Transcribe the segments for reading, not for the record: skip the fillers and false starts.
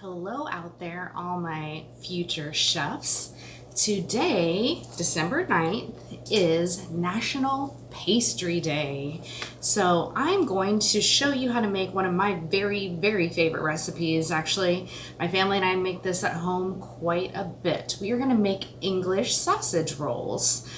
Hello out there, all my future chefs. Today, December 9th, is National Pastry Day. So I'm going to show you how to make one of my very, very favorite recipes. Actually, my family and I make this at home quite a bit. We are going to make English sausage rolls.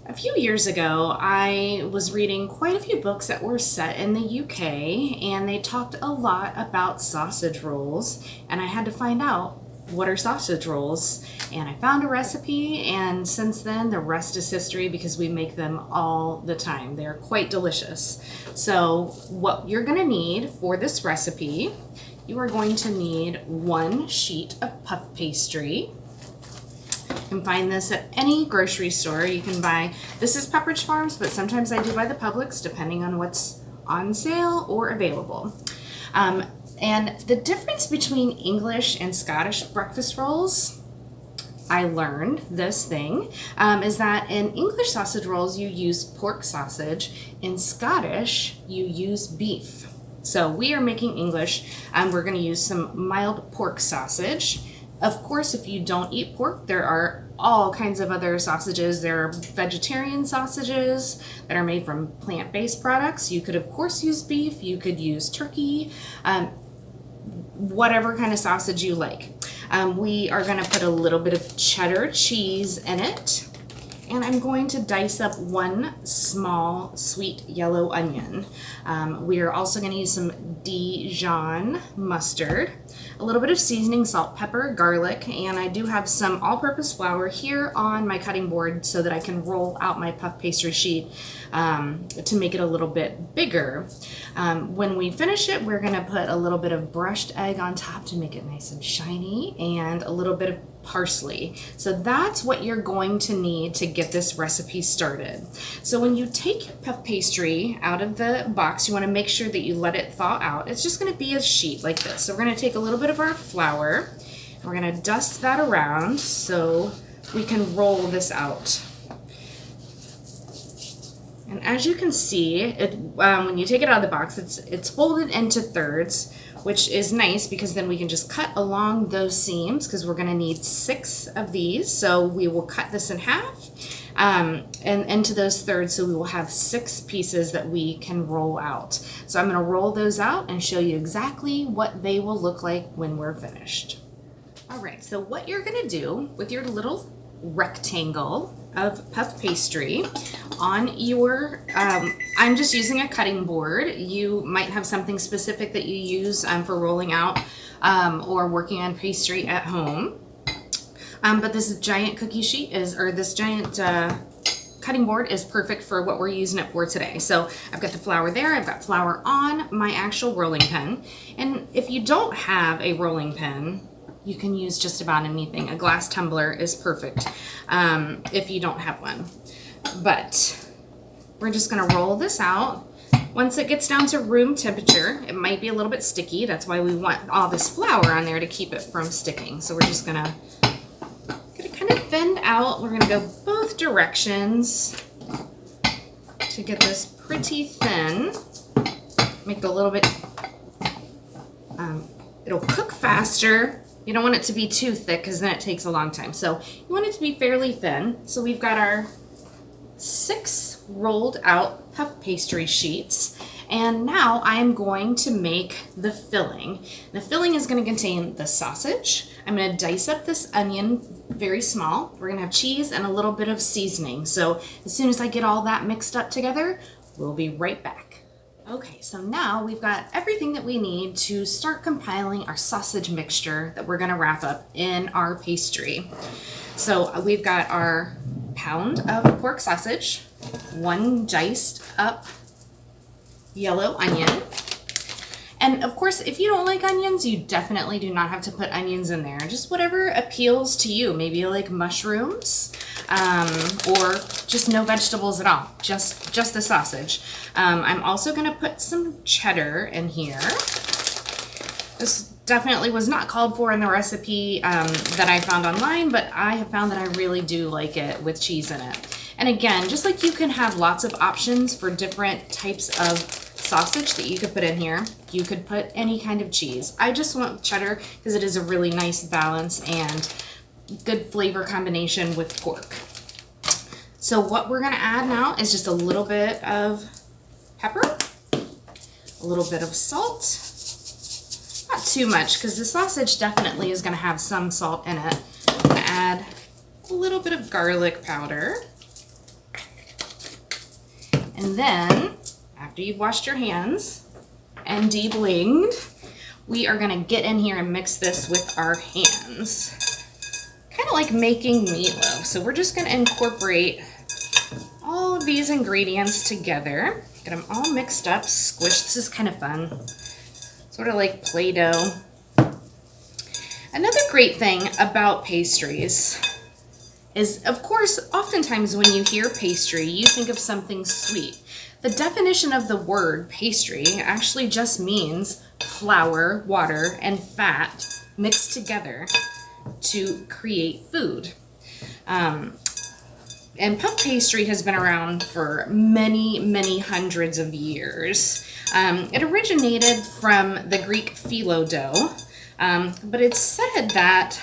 A few years ago, I was reading quite a few books that were set in the UK, and they talked a lot about sausage rolls, and I had to find out what are sausage rolls, and I found a recipe, and since then the rest is history because we make them all the time. They're quite delicious. So what you're going to need for this recipe, you are going to need 1 sheet of puff pastry. You can find this at any grocery store. You can buy, this is Pepperidge Farms, but sometimes I do buy the Publix depending on what's on sale or available. And the difference between English and Scottish breakfast rolls, I learned this thing, is that in English sausage rolls you use pork sausage, in Scottish you use beef. So we are making English, we're going to use some mild pork sausage. Of course, if you don't eat pork, there are all kinds of other sausages. There are vegetarian sausages that are made from plant-based products. You could, of course, use beef. You could use turkey, whatever kind of sausage you like. We are going to put a little bit of cheddar cheese in it. And I'm going to dice up 1 small sweet yellow onion. We are also going to use some Dijon mustard, a little bit of seasoning, salt, pepper, garlic, and I do have some all-purpose flour here on my cutting board so that I can roll out my puff pastry sheet to make it a little bit bigger. When we finish it, we're going to put a little bit of brushed egg on top to make it nice and shiny, and a little bit of parsley. So that's what you're going to need to get this recipe started. So when you take your puff pastry out of the box, you want to make sure that you let it thaw out. It's just going to be a sheet like this. So we're going to take a little bit of our flour, and we're going to dust that around so we can roll this out. And as you can see, when you take it out of the box, it's folded into thirds, which is nice because then we can just cut along those seams because we're going to need 6 of these. So we will cut this in half and into those thirds, so we will have 6 pieces that we can roll out. So I'm going to roll those out and show you exactly what they will look like when we're finished. All right, so what you're going to do with your little rectangle of puff pastry on your, I'm just using a cutting board. You might have something specific that you use for rolling out or working on pastry at home. But this giant cookie sheet this giant cutting board is perfect for what we're using it for today. So I've got the flour there, I've got flour on my actual rolling pin. And if you don't have a rolling pin, you can use just about anything. A glass tumbler is perfect if you don't have one. But we're just gonna roll this out. Once it gets down to room temperature, it might be a little bit sticky. That's why we want all this flour on there to keep it from sticking. So we're just gonna kind of bend out. We're gonna go both directions to get this pretty thin. Make it a little bit, it'll cook faster. You don't want it to be too thick because then it takes a long time. So you want it to be fairly thin. So we've got our 6 rolled out puff pastry sheets. And now I'm going to make the filling. The filling is going to contain the sausage. I'm going to dice up this onion very small. We're going to have cheese and a little bit of seasoning. So as soon as I get all that mixed up together, we'll be right back. Okay, so now we've got everything that we need to start compiling our sausage mixture that we're going to wrap up in our pastry. So we've got our pound of pork sausage, 1 diced up yellow onion. And of course, if you don't like onions, you definitely do not have to put onions in there. Just whatever appeals to you. Maybe you like mushrooms, or just no vegetables at all, just the sausage. I'm also gonna put some cheddar in here. This definitely was not called for in the recipe that I found online, but I have found that I really do like it with cheese in it. And again, just like you can have lots of options for different types of sausage that you could put in here, you could put any kind of cheese. I just went cheddar because it is a really nice balance and good flavor combination with pork. So what we're gonna add now is just a little bit of pepper, a little bit of salt, not too much because the sausage definitely is gonna have some salt in it. I'm gonna add a little bit of garlic powder. And then, after you've washed your hands and deblinged, we are gonna get in here and mix this with our hands. Kind of like making meatloaf. So we're just gonna incorporate all of these ingredients together. Get them all mixed up, squished. This is kind of fun. Sort of like Play-Doh. Another great thing about pastries is, of course, oftentimes when you hear pastry, you think of something sweet. The definition of the word pastry actually just means flour, water, and fat mixed together to create food. And puff pastry has been around for many, many hundreds of years. It originated from the Greek phyllo dough, but it's said that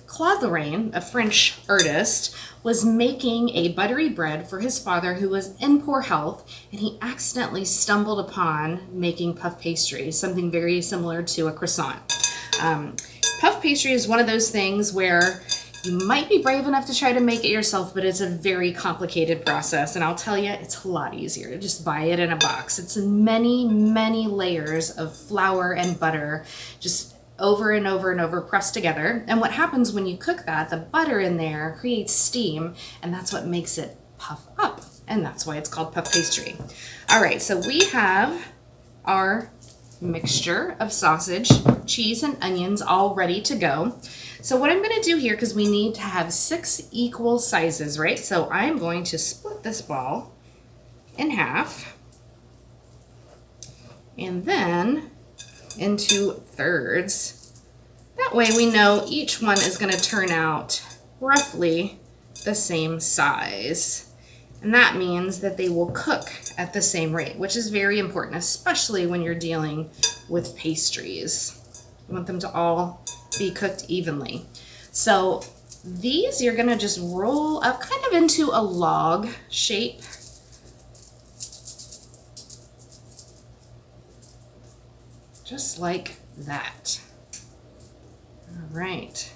Claude Lorraine, a French artist, was making a buttery bread for his father who was in poor health, and he accidentally stumbled upon making puff pastry, something very similar to a croissant. Puff pastry is one of those things where you might be brave enough to try to make it yourself, but it's a very complicated process, and I'll tell you, it's a lot easier to just buy it in a box. It's many, many layers of flour and butter, just over and over and over pressed together. And what happens when you cook that, the butter in there creates steam, and that's what makes it puff up. And that's why it's called puff pastry. All right, so we have our mixture of sausage, cheese, and onions all ready to go. So what I'm gonna do here, because we need to have 6 equal sizes, right? So I'm going to split this ball in half and then into thirds. That way we know each one is going to turn out roughly the same size. And that means that they will cook at the same rate, which is very important, especially when you're dealing with pastries. You want them to all be cooked evenly. So these you're going to just roll up kind of into a log shape. Just like that. All right.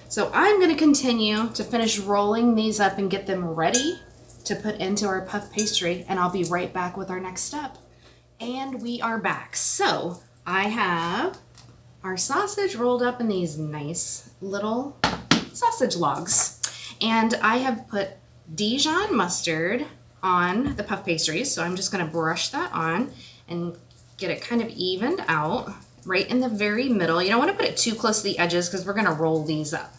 So I'm going to continue to finish rolling these up and get them ready to put into our puff pastry, and I'll be right back with our next step. And we are back. So I have our sausage rolled up in these nice little sausage logs, and I have put Dijon mustard on the puff pastries. So I'm just going to brush that on and get it kind of evened out right in the very middle. You don't want to put it too close to the edges because we're going to roll these up.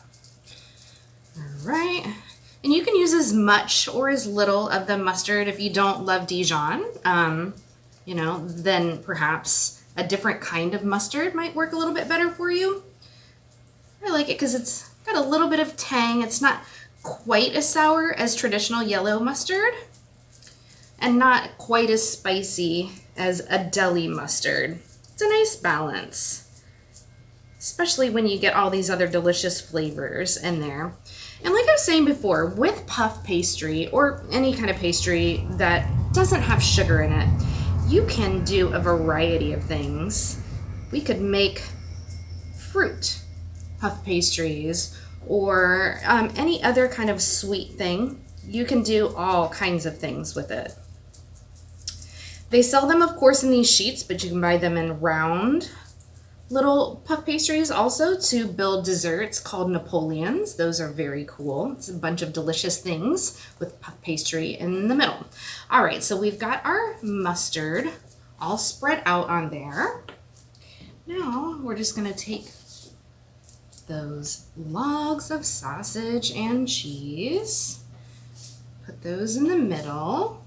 All right. And you can use as much or as little of the mustard if you don't love Dijon. You know, then perhaps a different kind of mustard might work a little bit better for you. I like it because it's got a little bit of tang. It's not quite as sour as traditional yellow mustard and not quite as spicy as a deli mustard. It's a nice balance, especially when you get all these other delicious flavors in there. And like I was saying before, with puff pastry or any kind of pastry that doesn't have sugar in it, you can do a variety of things. We could make fruit puff pastries or any other kind of sweet thing. You can do all kinds of things with it. They sell them, of course, in these sheets, but you can buy them in round little puff pastries also to build desserts called Napoleons. Those are very cool. It's a bunch of delicious things with puff pastry in the middle. All right, so we've got our mustard all spread out on there. Now we're just gonna take those logs of sausage and cheese, put those in the middle.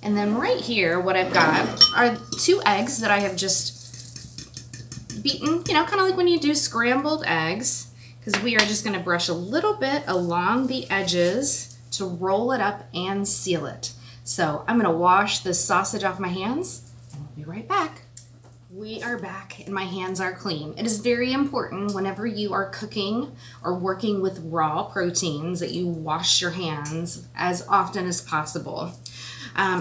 And then right here, what I've got are 2 eggs that I have just beaten, you know, kind of like when you do scrambled eggs, because we are just going to brush a little bit along the edges to roll it up and seal it. So I'm going to wash this sausage off my hands and we'll be right back. We are back and my hands are clean. It is very important whenever you are cooking or working with raw proteins that you wash your hands as often as possible.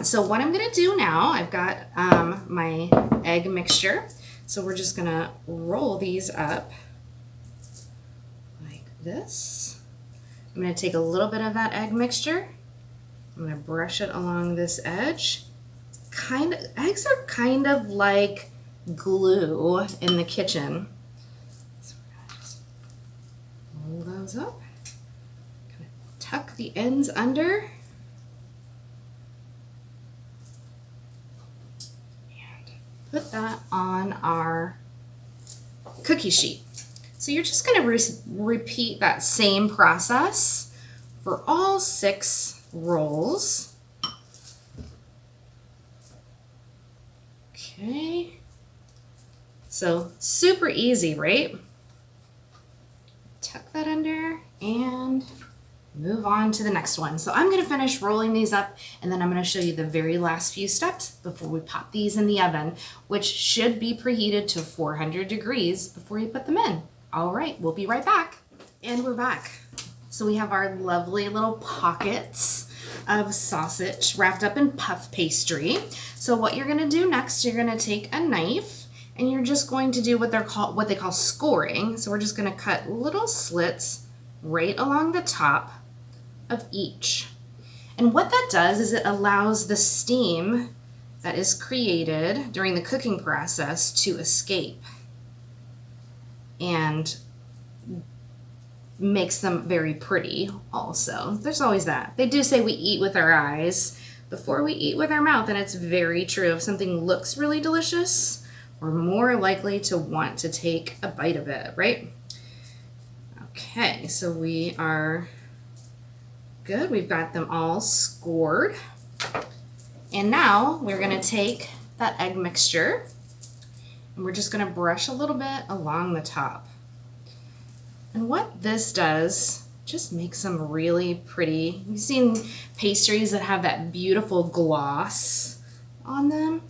So what I'm going to do now, I've got my egg mixture. So we're just going to roll these up like this. I'm going to take a little bit of that egg mixture. I'm going to brush it along this edge. Eggs are kind of like glue in the kitchen. So we're going to just roll those up. Kind of tuck the ends under. Put that on our cookie sheet. So you're just going to repeat that same process for all 6 rolls. Okay. So super easy, right? Tuck that under and move on to the next one. So I'm going to finish rolling these up and then I'm going to show you the very last few steps before we pop these in the oven, which should be preheated to 400 degrees before you put them in. All right, we'll be right back. And we're back. So we have our lovely little pockets of sausage wrapped up in puff pastry. So what you're going to do next, you're going to take a knife and you're just going to do what they call scoring. So we're just going to cut little slits right along the top of each. And what that does is it allows the steam that is created during the cooking process to escape and makes them very pretty also. There's always that. They do say we eat with our eyes before we eat with our mouth, and it's very true. If something looks really delicious, we're more likely to want to take a bite of it, right? Okay, so we are good. We've got them all scored. And now we're going to take that egg mixture and we're just going to brush a little bit along the top. And what this does, just makes them really pretty. You've seen pastries that have that beautiful gloss on them.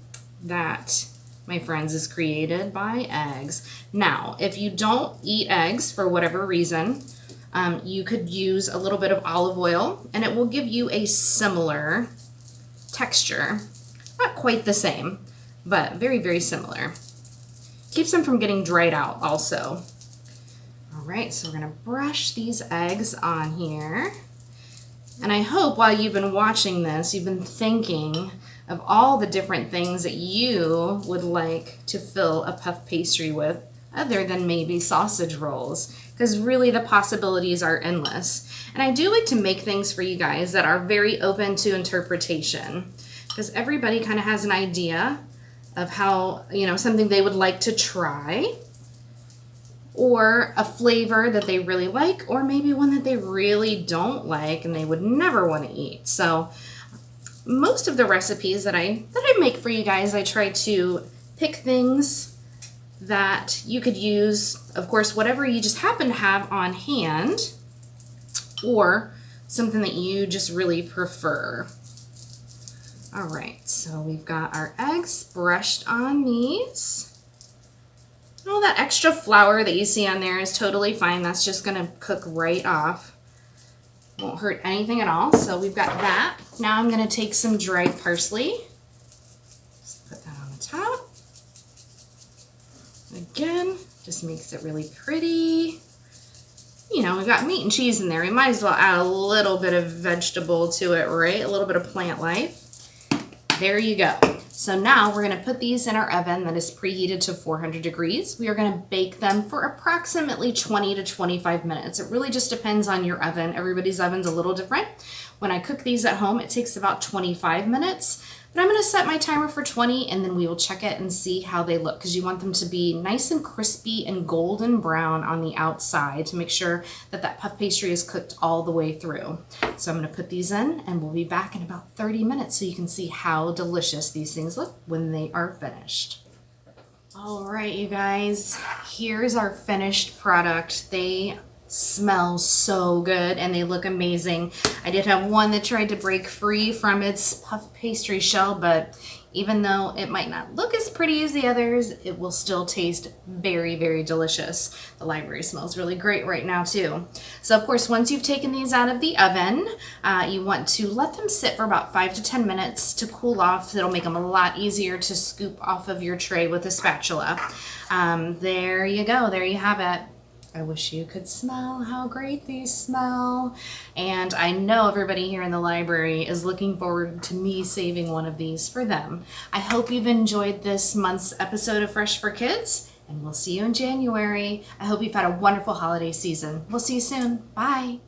That, my friends, is created by eggs. Now, if you don't eat eggs for whatever reason, you could use a little bit of olive oil and it will give you a similar texture. Not quite the same, but very, very similar. Keeps them from getting dried out also. All right, so we're gonna brush these eggs on here. And I hope while you've been watching this, you've been thinking of all the different things that you would like to fill a puff pastry with, other than maybe sausage rolls, because really the possibilities are endless. And I do like to make things for you guys that are very open to interpretation, because everybody kind of has an idea of how, you know, something they would like to try, or a flavor that they really like, or maybe one that they really don't like and they would never want to eat. So most of the recipes that I make for you guys, I try to pick things that you could use, of course, whatever you just happen to have on hand, or something that you just really prefer. All right, so we've got our eggs brushed on these. All that extra flour that you see on there is totally fine. That's just gonna cook right off. Won't hurt anything at all. So we've got that. Now I'm gonna take some dried parsley. Just put that on the top. Again, just makes it really pretty. You know, we've got meat and cheese in there. We might as well add a little bit of vegetable to it, right? A little bit of plant life. There you go. So now we're going to put these in our oven that is preheated to 400 degrees. We are going to bake them for approximately 20 to 25 minutes. It really just depends on your oven. Everybody's oven's a little different. When I cook these at home, it takes about 25 minutes. But I'm going to set my timer for 20 and then we will check it and see how they look, because you want them to be nice and crispy and golden brown on the outside to make sure that that puff pastry is cooked all the way through. So I'm going to put these in and we'll be back in about 30 minutes so you can see how delicious these things look when they are finished. All right, you guys, here's our finished product. They smell so good and they look amazing. I did have one that tried to break free from its puff pastry shell, but even though it might not look as pretty as the others, it will still taste very, very delicious. The library smells really great right now too. So of course, once you've taken these out of the oven, you want to let them sit for about 5 to 10 minutes to cool off. It'll make them a lot easier to scoop off of your tray with a spatula. There you go, there you have it. I wish you could smell how great these smell. And I know everybody here in the library is looking forward to me saving one of these for them. I hope you've enjoyed this month's episode of Fresh for Kids, and we'll see you in January. I hope you've had a wonderful holiday season. We'll see you soon. Bye.